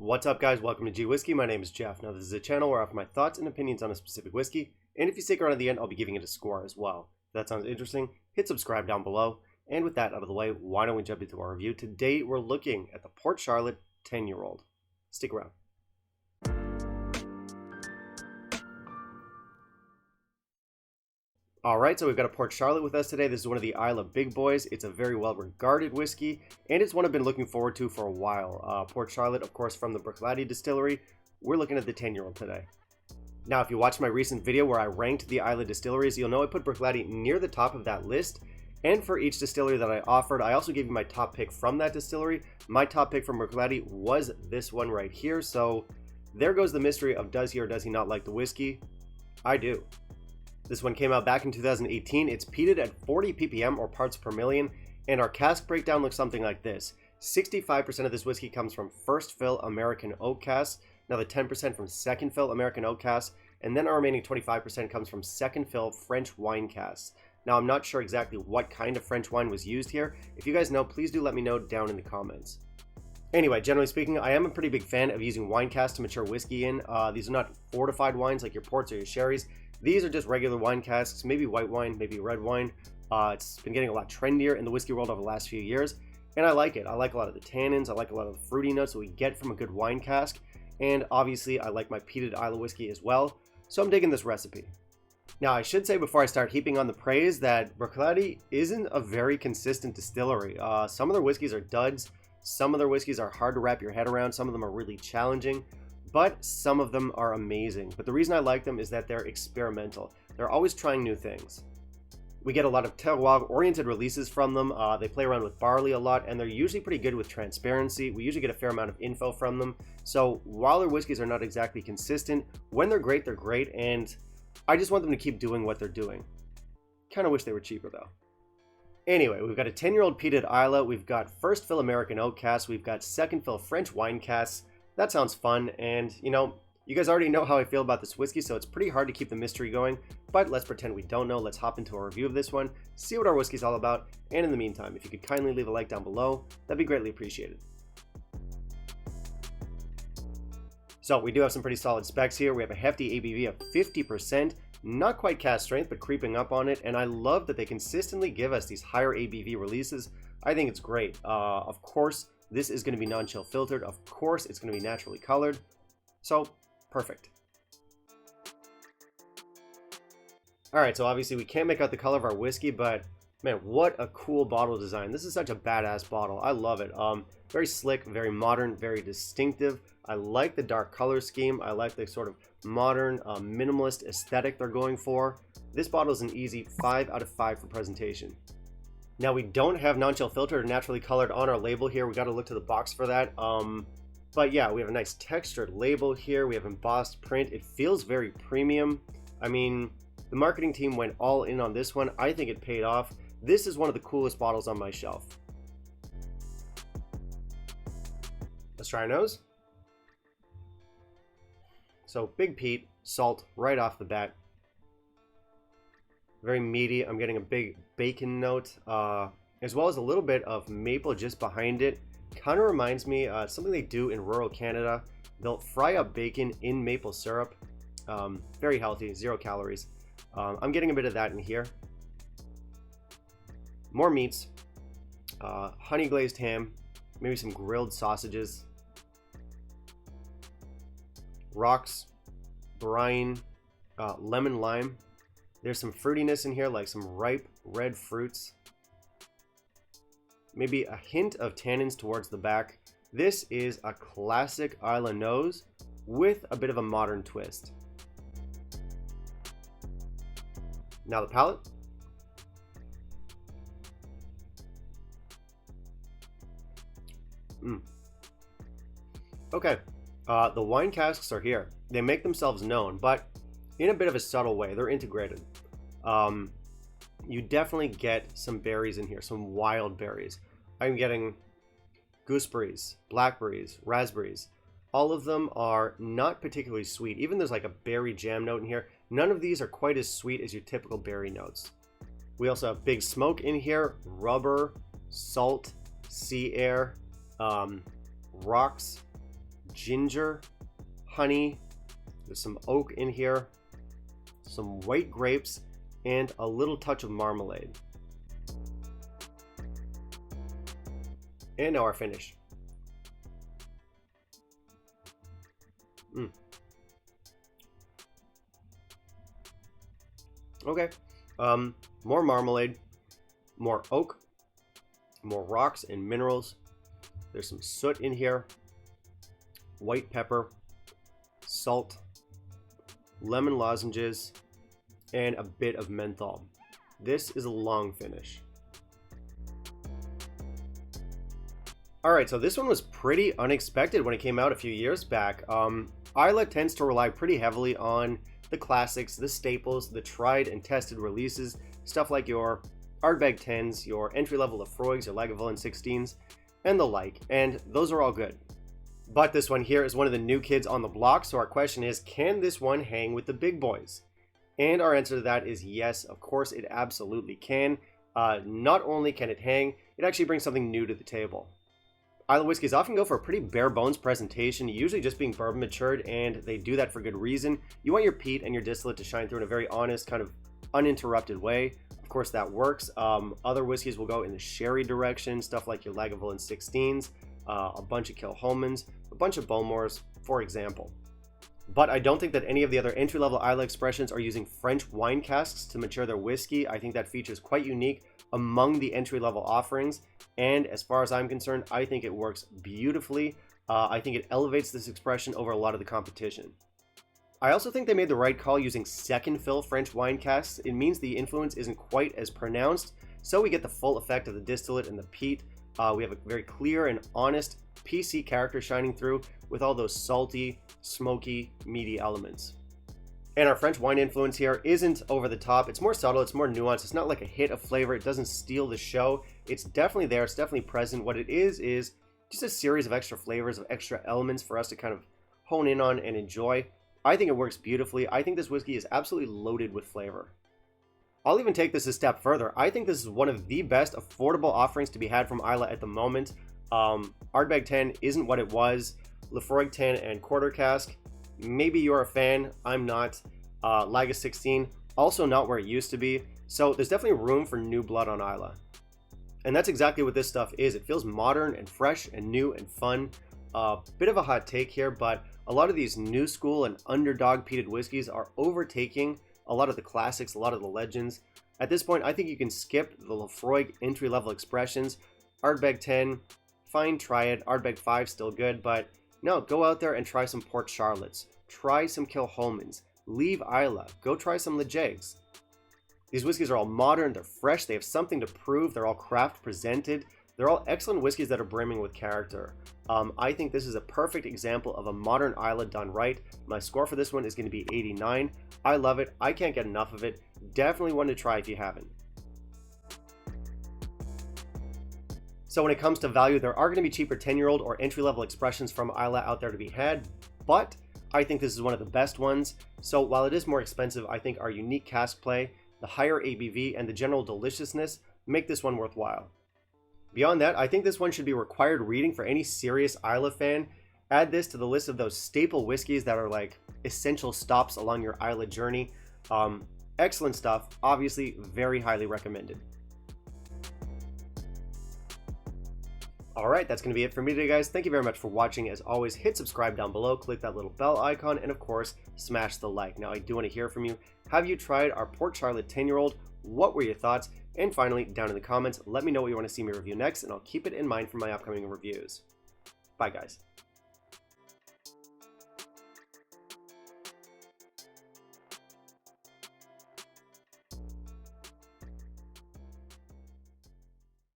What's up, guys? Welcome to G Whiskey. My name is Jeff. Now, this is a channel where I offer my thoughts and opinions on a specific whiskey, and if you stick around to the end, I'll be giving it a score as well. If that sounds interesting, hit subscribe down below. And with that out of the way, why don't we jump into our review? Today, we're looking at the Port Charlotte 10-year-old. Stick around. Alright, so we've got a Port Charlotte with us today. This is one of the Islay big boys. It's a very well-regarded whiskey, and it's one I've been looking forward to for a while. Port Charlotte, of course, from the Bruichladdich distillery. We're looking at the 10-year-old today. Now, if you watched my recent video where I ranked the Islay distilleries, you'll know I put Bruichladdich near the top of that list. And for each distillery that I offered, I also gave you my top pick from that distillery. My top pick from Bruichladdich was this one right here. So there goes the mystery of does he or does he not like the whiskey? I do. This one came out back in 2018. It's peated at 40 ppm or parts per million, and our cask breakdown looks something like this. 65% of this whiskey comes from first fill American oak casks, another 10% from second fill American oak casks, and then our remaining 25% comes from second fill French wine casks. Now, I'm not sure exactly what kind of French wine was used here. If you guys know, please do let me know down in the comments. Anyway, generally speaking, I am a pretty big fan of using wine casks to mature whiskey in. These are not fortified wines like your ports or your sherries. These are just regular wine casks, maybe white wine, maybe red wine. It's been getting a lot trendier in the whiskey world over the last few years, and I like it. I like a lot of the tannins, I like a lot of the fruity notes that we get from a good wine cask, and obviously I like my peated Islay whiskey as well, so I'm digging this recipe. Now, I should say before I start heaping on the praise that Bruichladdich isn't a very consistent distillery. Some of their whiskeys are duds, some of their whiskeys are hard to wrap your head around, some of them are really challenging, but some of them are amazing. But the reason I like them is that they're experimental. They're always trying new things. We get a lot of terroir-oriented releases from them. They play around with barley a lot, and they're usually pretty good with transparency. We usually get a fair amount of info from them. So while their whiskeys are not exactly consistent, when they're great, and I just want them to keep doing what they're doing. Kind of wish they were cheaper, though. Anyway, we've got a 10-year-old peated Islay. We've got first fill American oak casks. We've got second fill French wine casks. That sounds fun, and you know, you guys already know how I feel about this whiskey, so it's pretty hard to keep the mystery going, but let's pretend we don't know. Let's hop into a review of this one, see what our whiskey's all about, and in the meantime, if you could kindly leave a like down below, that'd be greatly appreciated. So we do have some pretty solid specs here. We have a hefty ABV of 50%, not quite cask strength, but creeping up on it, and I love that they consistently give us these higher ABV releases. I think it's great. Of course, this is going to be non-chill filtered. Of course, it's going to be naturally colored. So, perfect. Alright, so obviously we can't make out the color of our whiskey, but man, what a cool bottle design. This is such a badass bottle. I love it. Very slick, very modern, very distinctive. I like the dark color scheme. I like the sort of modern, minimalist aesthetic they're going for. This bottle is an easy 5 out of 5 for presentation. Now, we don't have non-chill filtered or naturally colored on our label here. We got to look to the box for that. But yeah, we have a nice textured label here. We have embossed print. It feels very premium. I mean, the marketing team went all in on this one. I think it paid off. This is one of the coolest bottles on my shelf. Let's try our nose. So big peat, salt right off the bat. Very meaty. I'm getting a big bacon note, as well as a little bit of maple just behind it. Kind of reminds me something they do in rural Canada. They'll fry up bacon in maple syrup. Very healthy, 0 calories. I'm getting a bit of that in here. More meats, honey glazed ham, maybe some grilled sausages, rocks, brine, lemon lime. There's some fruitiness in here, like some ripe red fruits. Maybe a hint of tannins towards the back. This is a classic Islay nose with a bit of a modern twist. Now the palate. Okay, the wine casks are here. They make themselves known, but in a bit of a subtle way. They're integrated. You definitely get some berries in here, some wild berries. I'm getting gooseberries, blackberries, raspberries. All of them are not particularly sweet. Even there's like a berry jam note in here. None of these are quite as sweet as your typical berry notes. We also have big smoke in here, rubber, salt, sea air, rocks, ginger, honey, there's some oak in here, some white grapes, and a little touch of marmalade. And now our finish. Okay, more marmalade, more oak, more rocks and minerals. There's some soot in here, white pepper, salt, lemon lozenges, and a bit of menthol. This is a long finish. Alright, so this one was pretty unexpected when it came out a few years back. Islay tends to rely pretty heavily on the classics, the staples, the tried and tested releases, stuff like your Ardbeg 10s, your entry-level Lefroigs, your Lagavulin 16s, and the like, and those are all good. But this one here is one of the new kids on the block, so our question is, can this one hang with the big boys? And our answer to that is yes, of course it absolutely can. Not only can it hang, it actually brings something new to the table. Islay whiskeys often go for a pretty bare bones presentation, usually just being bourbon matured, and they do that for good reason. You want your peat and your distillate to shine through in a very honest, kind of uninterrupted way. Of course, that works. Other whiskeys will go in the sherry direction, stuff like your Lagavulin 16s, a bunch of Kilchoman's, a bunch of Bowmores, for example. But I don't think that any of the other entry-level Islay expressions are using French wine casks to mature their whiskey. I think that feature is quite unique among the entry-level offerings, and as far as I'm concerned, I think it works beautifully. I think it elevates this expression over a lot of the competition. I also think they made the right call using second fill French wine casks. It means the influence isn't quite as pronounced, so we get the full effect of the distillate and the peat. We have a very clear and honest PC character shining through with all those salty, smoky, meaty elements. And our French wine influence here isn't over the top. It's more subtle, it's more nuanced. It's not like a hit of flavor. It doesn't steal the show. It's definitely there. It's definitely present. What it is just a series of extra flavors, of extra elements for us to kind of hone in on and enjoy. I think it works beautifully. I think this whiskey is absolutely loaded with flavor. I'll even take this a step further. I think this is one of the best affordable offerings to be had from Islay at the moment. Ardbeg 10 isn't what it was. Lefroig 10 and quarter cask, maybe you're a fan, I'm not. Laga 16, also not where it used to be. So there's definitely room for new blood on Islay. And that's exactly what this stuff is. It feels modern and fresh and new and fun. Bit of a hot take here, but a lot of these new school and underdog peated whiskeys are overtaking a lot of the classics, a lot of the legends. At this point, I think you can skip the Lefroig entry-level expressions. Ardbeg 10, fine, try it. Ardbeg 5, still good, but no, go out there and try some Port Charlottes. Try some Kilchoman's. Leave Islay. Go try some Lejegs. These whiskeys are all modern, they're fresh, they have something to prove, they're all craft presented. They're all excellent whiskeys that are brimming with character. I think this is a perfect example of a modern Islay done right. My score for this one is going to be 89. I love it. I can't get enough of it. Definitely one to try if you haven't. So when it comes to value, there are going to be cheaper 10-year-old or entry-level expressions from Islay out there to be had, but I think this is one of the best ones. So while it is more expensive, I think our unique cask play, the higher ABV, and the general deliciousness make this one worthwhile. Beyond that, I think this one should be required reading for any serious Islay fan. Add this to the list of those staple whiskeys that are like essential stops along your Islay journey. Excellent stuff, obviously very highly recommended. Alright, that's going to be it for me today, guys. Thank you very much for watching. As always, hit subscribe down below, click that little bell icon, and of course, smash the like. Now, I do want to hear from you. Have you tried our Port Charlotte 10-year-old? What were your thoughts? And finally, down in the comments, let me know what you want to see me review next, and I'll keep it in mind for my upcoming reviews. Bye, guys.